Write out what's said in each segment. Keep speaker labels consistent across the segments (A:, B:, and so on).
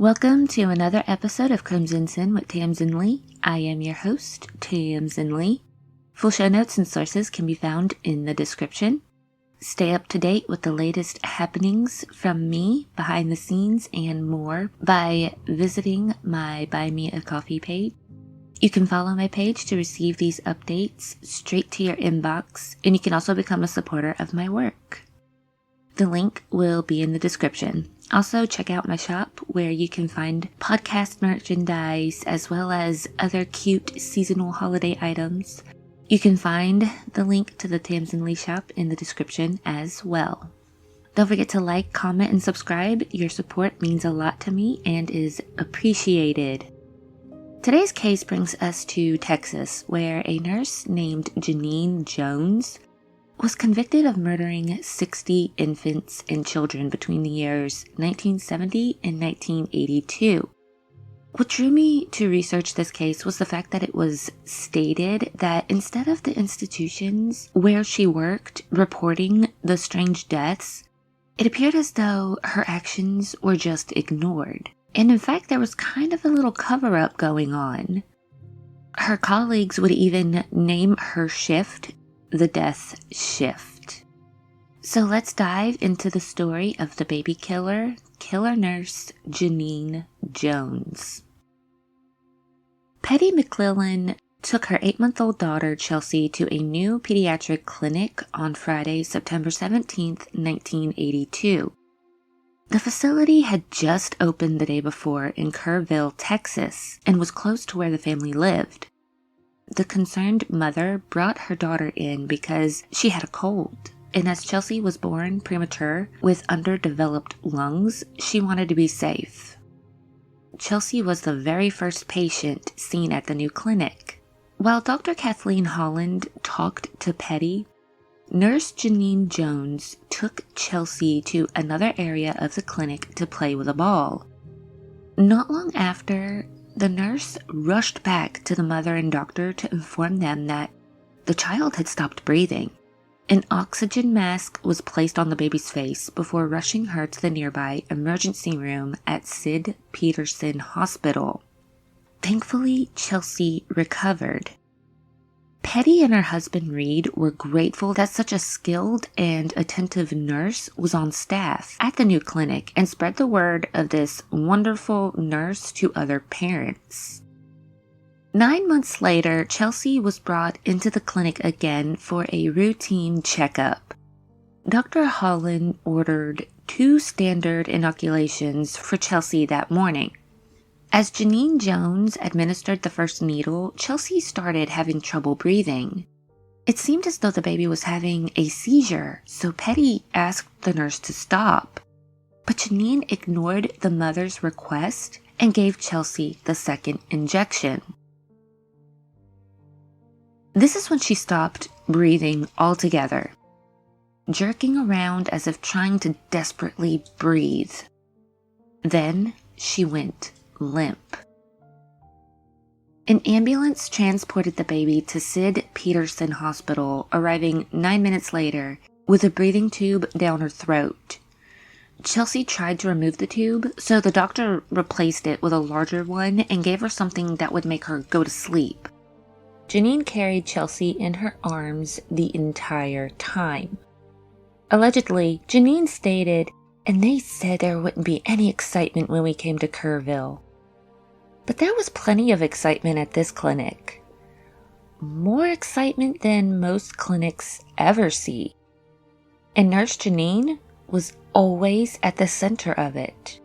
A: Welcome to another episode of Crimson Sin with Tamsin Leigh. I am your host, Tamsin Leigh. Full show notes and sources can be found in the description. Stay up to date with the latest happenings from me, behind the scenes, and more by visiting my Buy Me a Coffee page. You can follow my page to receive these updates straight to your inbox, and you can also become a supporter of my work. The link will be in the description. Also, check out my shop where you can find podcast merchandise as well as other cute seasonal holiday items. You can find the link to the Tamsin Leigh shop in the description as well. Don't forget to like, comment, and subscribe. Your support means a lot to me and is appreciated. Today's case brings us to Texas, where a nurse named Genene Jones was convicted of murdering 60 infants and children between the years 1970 and 1982. What drew me to research this case was the fact that it was stated that instead of the institutions where she worked reporting the strange deaths, it appeared as though her actions were just ignored. And in fact, there was kind of a little cover-up going on. Her colleagues would even name her shift the death shift. So let's dive into the story of the baby killer nurse Genene Jones. Patty McClellan took her 8-month-old daughter Chelsea to a new pediatric clinic on Friday, September 17, 1982. The facility had just opened the day before in Kerrville, Texas, and was close to where the family lived. The concerned mother brought her daughter in because she had a cold, and as Chelsea was born premature with underdeveloped lungs, she wanted to be safe. Chelsea was the very first patient seen at the new clinic. While Dr. Kathleen Holland talked to Patty, Nurse Genene Jones took Chelsea to another area of the clinic to play with a ball. Not long after, the nurse rushed back to the mother and doctor to inform them that the child had stopped breathing. An oxygen mask was placed on the baby's face before rushing her to the nearby emergency room at Sid Peterson Hospital. Thankfully, Chelsea recovered. Patty and her husband Reed were grateful that such a skilled and attentive nurse was on staff at the new clinic and spread the word of this wonderful nurse to other parents. 9 months later, Chelsea was brought into the clinic again for a routine checkup. Dr. Holland ordered 2 standard inoculations for Chelsea that morning. As Genene Jones administered the first needle, Chelsea started having trouble breathing. It seemed as though the baby was having a seizure, so Patty asked the nurse to stop. But Genene ignored the mother's request and gave Chelsea the second injection. This is when she stopped breathing altogether, jerking around as if trying to desperately breathe. Then she went limp. An ambulance transported the baby to Sid Peterson Hospital, arriving 9 minutes later with a breathing tube down her throat. Chelsea tried to remove the tube, so the doctor replaced it with a larger one and gave her something that would make her go to sleep. Genene carried Chelsea in her arms the entire time. Allegedly, Genene stated, "And they said there wouldn't be any excitement when we came to Kerrville." But there was plenty of excitement at this clinic. More excitement than most clinics ever see. And Nurse Genene was always at the center of it.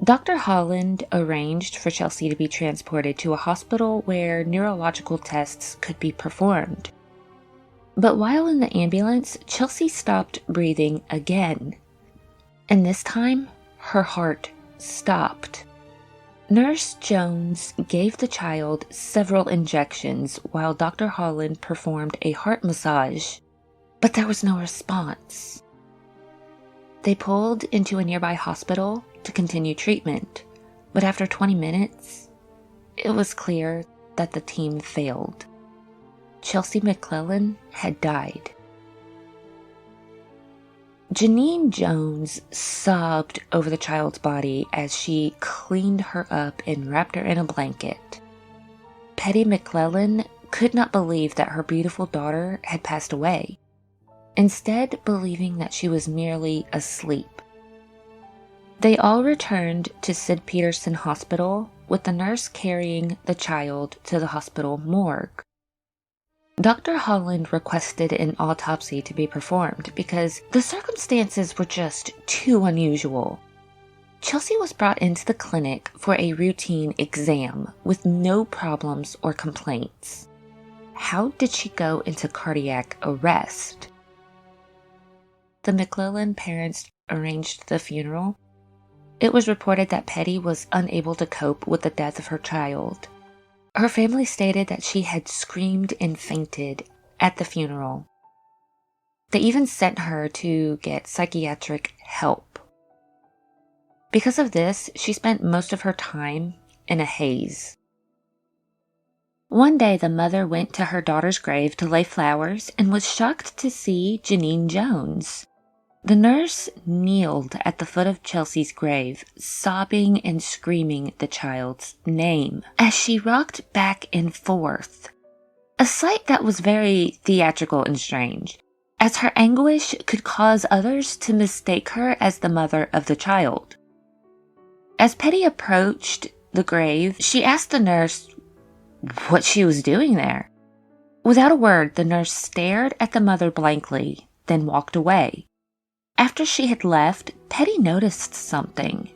A: Dr. Holland arranged for Chelsea to be transported to a hospital where neurological tests could be performed. But while in the ambulance, Chelsea stopped breathing again. And this time, her heart stopped. Nurse Jones gave the child several injections while Dr. Holland performed a heart massage, but there was no response. They pulled into a nearby hospital to continue treatment, but after 20 minutes, it was clear that the team failed. Chelsea McClellan had died. Genene Jones sobbed over the child's body as she cleaned her up and wrapped her in a blanket. Petty McClellan could not believe that her beautiful daughter had passed away, instead believing that she was merely asleep. They all returned to Sid Peterson Hospital, with the nurse carrying the child to the hospital morgue. Dr. Holland requested an autopsy to be performed because the circumstances were just too unusual. Chelsea was brought into the clinic for a routine exam with no problems or complaints. How did she go into cardiac arrest? The McClellan parents arranged the funeral. It was reported that Petty was unable to cope with the death of her child. Her family stated that she had screamed and fainted at the funeral. They even sent her to get psychiatric help. Because of this, she spent most of her time in a haze. One day, the mother went to her daughter's grave to lay flowers and was shocked to see Genene Jones. The nurse kneeled at the foot of Chelsea's grave, sobbing and screaming the child's name as she rocked back and forth. A sight that was very theatrical and strange, as her anguish could cause others to mistake her as the mother of the child. As Petty approached the grave, she asked the nurse what she was doing there. Without a word, the nurse stared at the mother blankly, then walked away. After she had left, Petty noticed something.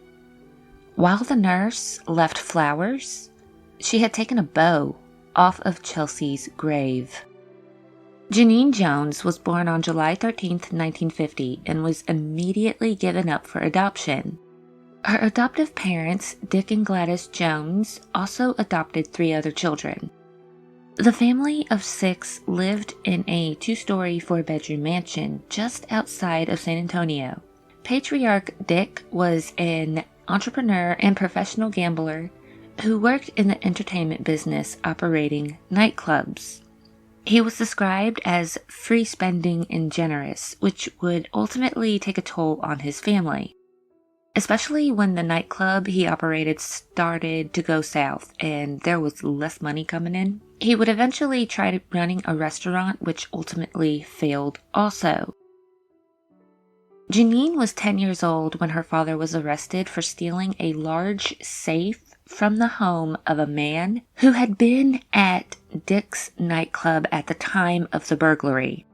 A: While the nurse left flowers, she had taken a bow off of Chelsea's grave. Genene Jones was born on July 13, 1950, and was immediately given up for adoption. Her adoptive parents, Dick and Gladys Jones, also adopted 3 other children. The family of 6 lived in a 2-story, 4-bedroom mansion just outside of San Antonio. Patriarch Dick was an entrepreneur and professional gambler who worked in the entertainment business operating nightclubs. He was described as free-spending and generous, which would ultimately take a toll on his family, especially when the nightclub he operated started to go south and there was less money coming in. He would eventually try running a restaurant, which ultimately failed also. Genene was 10 years old when her father was arrested for stealing a large safe from the home of a man who had been at Dick's nightclub at the time of the burglary.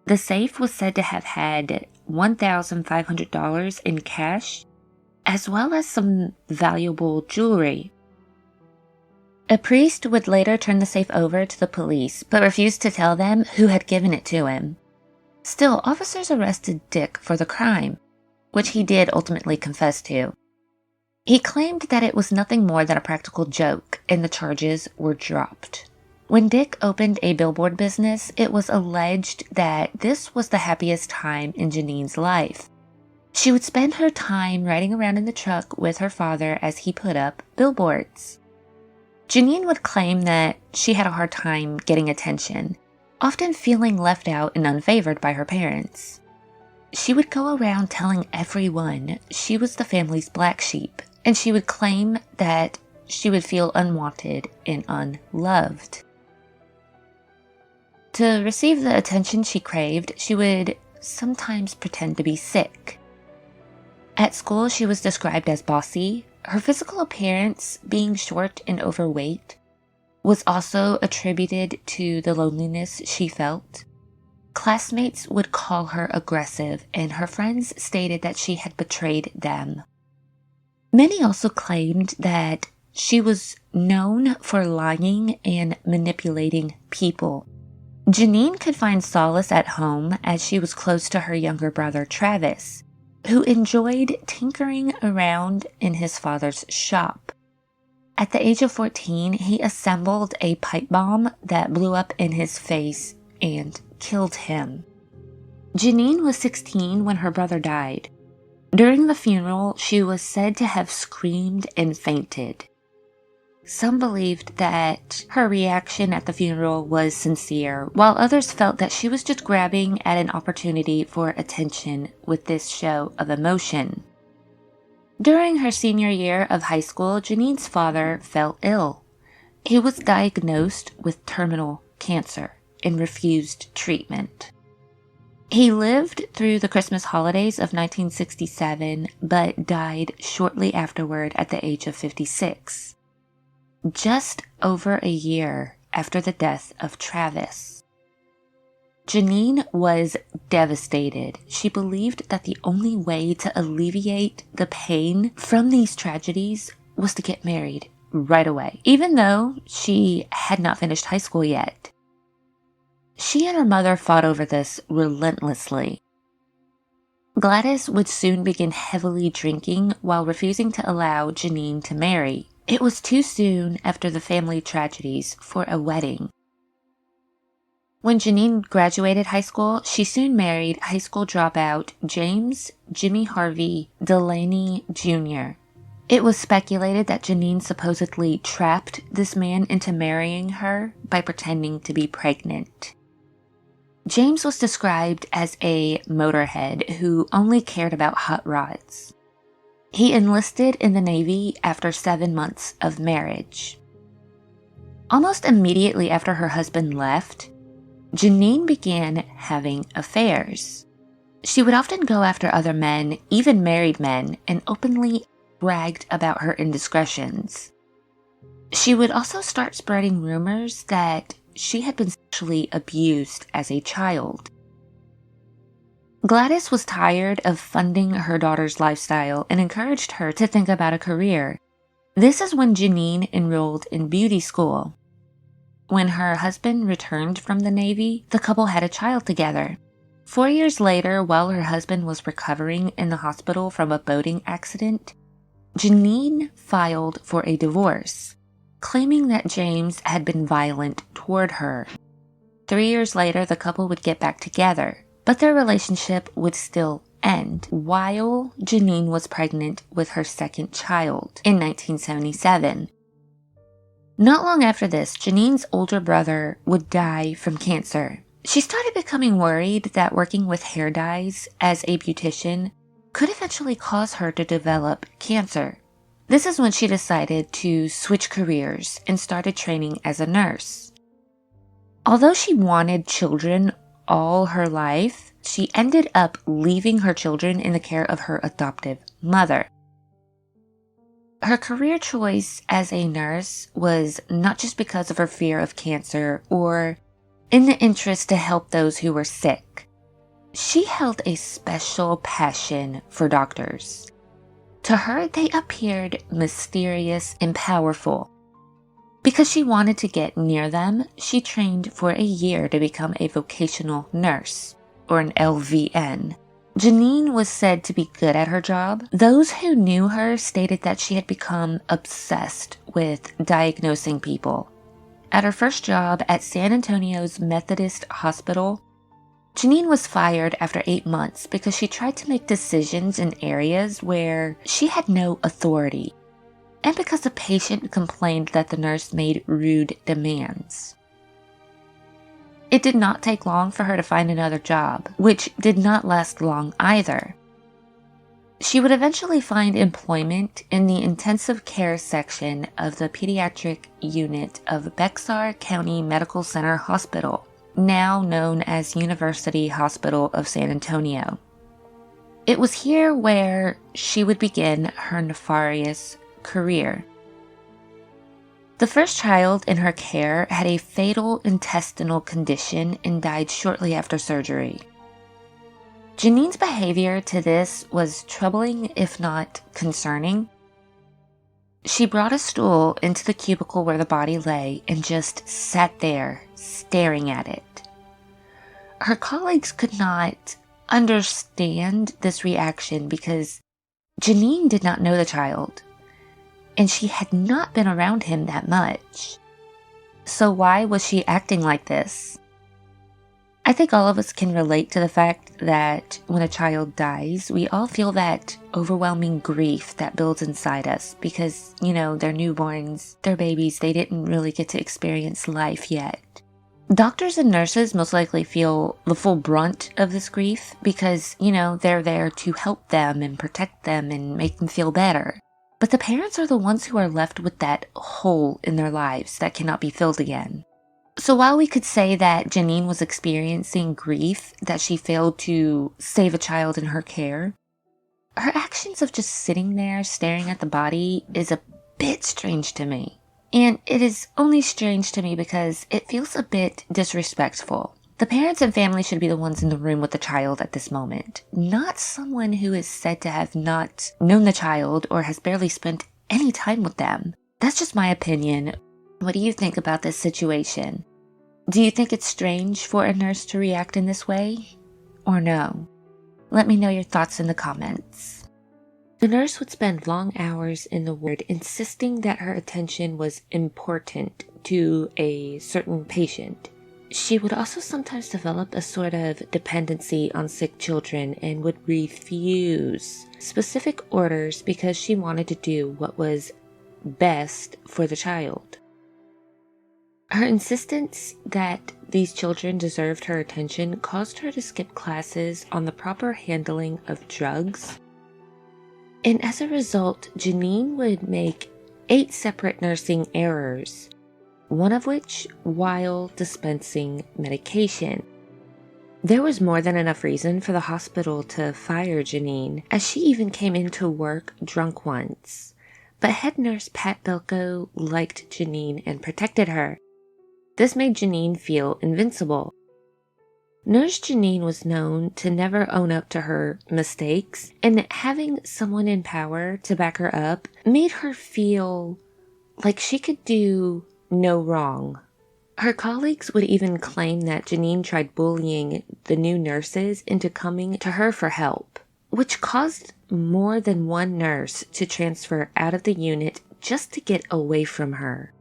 A: The safe was said to have had $1,500 in cash, as well as some valuable jewelry. A priest would later turn the safe over to the police, but refused to tell them who had given it to him. Still, officers arrested Dick for the crime, which he did ultimately confess to. He claimed that it was nothing more than a practical joke, and the charges were dropped. When Dick opened a billboard business, it was alleged that this was the happiest time in Genene's life. She would spend her time riding around in the truck with her father as he put up billboards. Genene would claim that she had a hard time getting attention, often feeling left out and unfavored by her parents. She would go around telling everyone she was the family's black sheep, and she would claim that she would feel unwanted and unloved. To receive the attention she craved, she would sometimes pretend to be sick. At school, she was described as bossy. Her physical appearance, being short and overweight, was also attributed to the loneliness she felt. Classmates would call her aggressive, and her friends stated that she had betrayed them. Many also claimed that she was known for lying and manipulating people. Genene could find solace at home as she was close to her younger brother Travis, who enjoyed tinkering around in his father's shop. At the age of 14, he assembled a pipe bomb that blew up in his face and killed him. Genene was 16 when her brother died. During the funeral, she was said to have screamed and fainted. Some believed that her reaction at the funeral was sincere, while others felt that she was just grabbing at an opportunity for attention with this show of emotion. During her senior year of high school, Genene's father fell ill. He was diagnosed with terminal cancer and refused treatment. He lived through the Christmas holidays of 1967, but died shortly afterward at the age of 56. Just over a year after the death of Travis. Genene was devastated. She believed that the only way to alleviate the pain from these tragedies was to get married right away, even though she had not finished high school yet. She and her mother fought over this relentlessly. Gladys would soon begin heavily drinking while refusing to allow Genene to marry. It was too soon after the family tragedies for a wedding. When Genene graduated high school, she soon married high school dropout James Jimmy Harvey Delaney Jr. It was speculated that Genene supposedly trapped this man into marrying her by pretending to be pregnant. James was described as a motorhead who only cared about hot rods. He enlisted in the Navy after 7 months of marriage. Almost immediately after her husband left, Genene began having affairs. She would often go after other men, even married men, and openly bragged about her indiscretions. She would also start spreading rumors that she had been sexually abused as a child. Gladys was tired of funding her daughter's lifestyle and encouraged her to think about a career. This is when Genene enrolled in beauty school. When her husband returned from the Navy, the couple had a child together. 4 years later, while her husband was recovering in the hospital from a boating accident, Genene filed for a divorce, claiming that James had been violent toward her. 3 years later, the couple would get back together, but their relationship would still end while Genene was pregnant with her second child in 1977. Not long after this, Genene's older brother would die from cancer. She started becoming worried that working with hair dyes as a beautician could eventually cause her to develop cancer. This is when she decided to switch careers and started training as a nurse. Although she wanted children all her life, she ended up leaving her children in the care of her adoptive mother. Her career choice as a nurse was not just because of her fear of cancer or in the interest to help those who were sick. She held a special passion for doctors. To her, they appeared mysterious and powerful. Because she wanted to get near them, she trained for a year to become a vocational nurse, or an LVN. Genene was said to be good at her job. Those who knew her stated that she had become obsessed with diagnosing people. At her first job at San Antonio's Methodist Hospital, Genene was fired after 8 months because she tried to make decisions in areas where she had no authority, and because a patient complained that the nurse made rude demands. It did not take long for her to find another job, which did not last long either. She would eventually find employment in the intensive care section of the pediatric unit of Bexar County Medical Center Hospital, now known as University Hospital of San Antonio. It was here where she would begin her nefarious career. The first child in her care had a fatal intestinal condition and died shortly after surgery. Genene's behavior to this was troubling, if not concerning. She brought a stool into the cubicle where the body lay and just sat there, staring at it. Her colleagues could not understand this reaction because Genene did not know the child, and she had not been around him that much. So why was she acting like this? I think all of us can relate to the fact that when a child dies, we all feel that overwhelming grief that builds inside us because, they're newborns, they're babies, they didn't really get to experience life yet. Doctors and nurses most likely feel the full brunt of this grief because, they're there to help them and protect them and make them feel better. But the parents are the ones who are left with that hole in their lives that cannot be filled again. So while we could say that Genene was experiencing grief that she failed to save a child in her care, her actions of just sitting there staring at the body is a bit strange to me. And it is only strange to me because it feels a bit disrespectful. The parents and family should be the ones in the room with the child at this moment, not someone who is said to have not known the child or has barely spent any time with them. That's just my opinion. What do you think about this situation? Do you think it's strange for a nurse to react in this way? Or no? Let me know your thoughts in the comments. The nurse would spend long hours in the ward insisting that her attention was important to a certain patient. She would also sometimes develop a sort of dependency on sick children and would refuse specific orders because she wanted to do what was best for the child. Her insistence that these children deserved her attention caused her to skip classes on the proper handling of drugs. And as a result, Genene would make 8 separate nursing errors, one of which while dispensing medication. There was more than enough reason for the hospital to fire Genene, as she even came into work drunk once. But head nurse Pat Belko liked Genene and protected her. This made Genene feel invincible. Nurse Genene was known to never own up to her mistakes, and having someone in power to back her up made her feel like she could do no wrong. Her colleagues would even claim that Genene tried bullying the new nurses into coming to her for help, which caused more than one nurse to transfer out of the unit just to get away from her.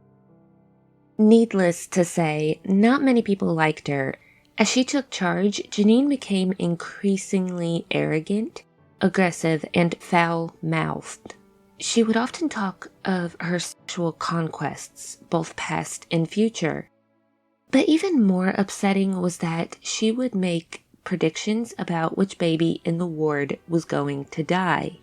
A: Needless to say, not many people liked her. As she took charge, Genene became increasingly arrogant, aggressive, and foul-mouthed. She would often talk of her sexual conquests, both past and future. But even more upsetting was that she would make predictions about which baby in the ward was going to die.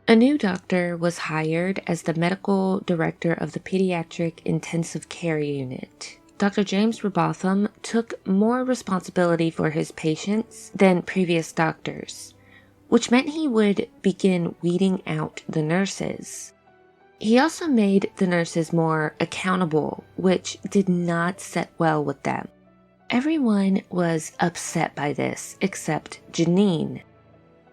A: A new doctor was hired as the medical director of the pediatric intensive care unit. Dr. James Robotham took more responsibility for his patients than previous doctors, which meant he would begin weeding out the nurses. He also made the nurses more accountable, which did not set well with them. Everyone was upset by this except Genene.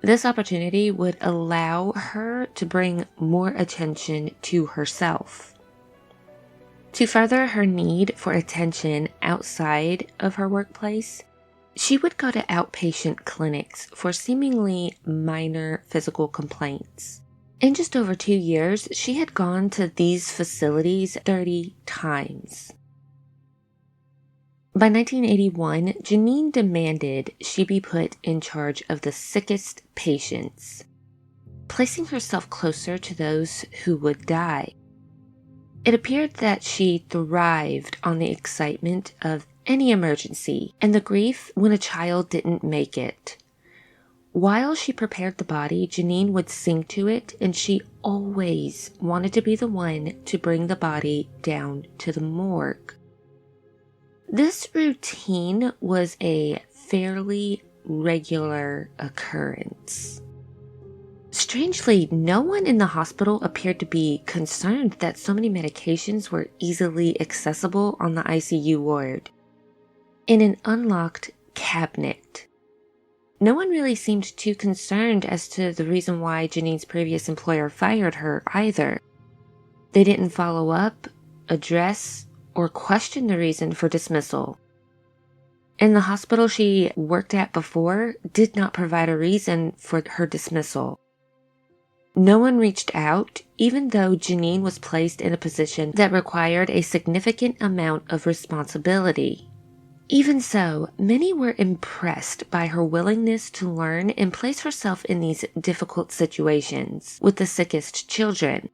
A: This opportunity would allow her to bring more attention to herself. To further her need for attention outside of her workplace, she would go to outpatient clinics for seemingly minor physical complaints. In just over 2 years, she had gone to these facilities 30 times. By 1981, Genene demanded she be put in charge of the sickest patients, placing herself closer to those who would die. It appeared that she thrived on the excitement of any emergency and the grief when a child didn't make it. While she prepared the body, Genene would sing to it, and she always wanted to be the one to bring the body down to the morgue. This routine was a fairly regular occurrence. Strangely, no one in the hospital appeared to be concerned that so many medications were easily accessible on the ICU ward. In an unlocked cabinet. No one really seemed too concerned as to the reason why Genene's previous employer fired her either. They didn't follow up, address, or question the reason for dismissal. And the hospital she worked at before did not provide a reason for her dismissal. No one reached out, even though Genene was placed in a position that required a significant amount of responsibility. Even so, many were impressed by her willingness to learn and place herself in these difficult situations with the sickest children.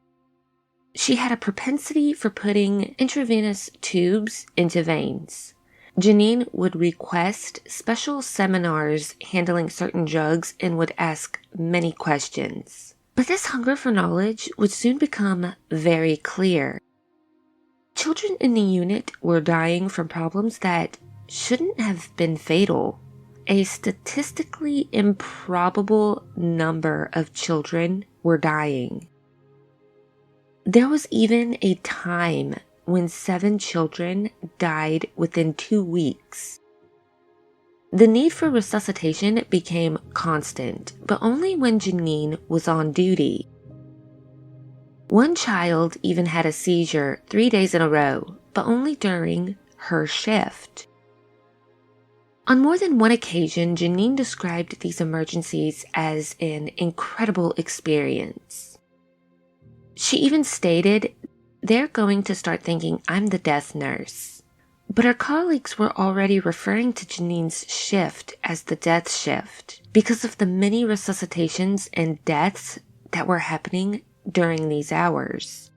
A: She had a propensity for putting intravenous tubes into veins. Genene would request special seminars handling certain drugs and would ask many questions. But this hunger for knowledge would soon become very clear. Children in the unit were dying from problems that shouldn't have been fatal. A statistically improbable number of children were dying. There was even a time when 7 children died within 2 weeks. The need for resuscitation became constant, but only when Genene was on duty. One child even had a seizure 3 days in a row, but only during her shift. On more than one occasion, Genene described these emergencies as an incredible experience. She even stated, "They're going to start thinking I'm the death nurse." But her colleagues were already referring to Genene's shift as the death shift because of the many resuscitations and deaths that were happening during these hours.